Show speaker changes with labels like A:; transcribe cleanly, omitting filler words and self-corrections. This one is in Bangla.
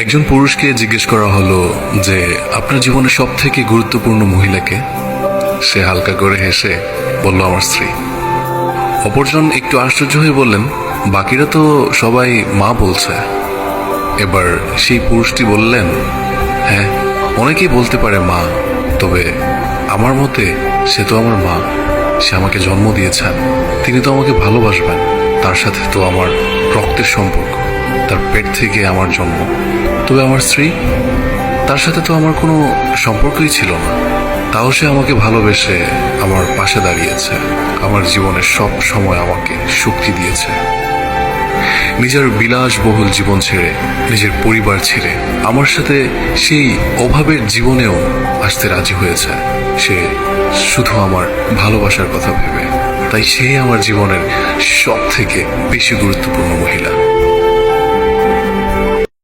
A: একজন পুরুষকে জিজ্ঞেস করা হলো যে আপনার জীবনে সব থেকে গুরুত্বপূর্ণ মহিলাকে। সে হালকা করে হেসে বলল আমার স্ত্রী। অপরজন একটু আশ্চর্য হয়ে বললেন বাকিরা তো সবাই মা বলছে। এবার সেই পুরুষটি বললেন হ্যাঁ, অনেকেই বলতে পারে মা, তবে আমার মতে সে তো আমার মা। সে আমাকে জন্ম দিয়েছেন, তিনি তো আমাকে ভালোবাসবেন। তার সাথে তো আমার রক্তের সম্পর্ক, তার পেট থেকে আমার জন্ম। তবে আমার স্ত্রী, তার সাথে তো আমার কোনো সম্পর্কই ছিল না, তাও সে আমাকে ভালোবেসে আমার পাশে দাঁড়িয়েছে, আমার জীবনের সব সময় আমাকে শক্তি দিয়েছে। নিজের বিলাসবহুল জীবন ছেড়ে, নিজের পরিবার ছেড়ে আমার সাথে সেই অভাবের জীবনেও আসতে রাজি হয়েছে। সে শুধু আমার ভালোবাসার কথা ভেবে। তাই সে আমার জীবনের সব থেকে বেশি গুরুত্বপূর্ণ মহিলা।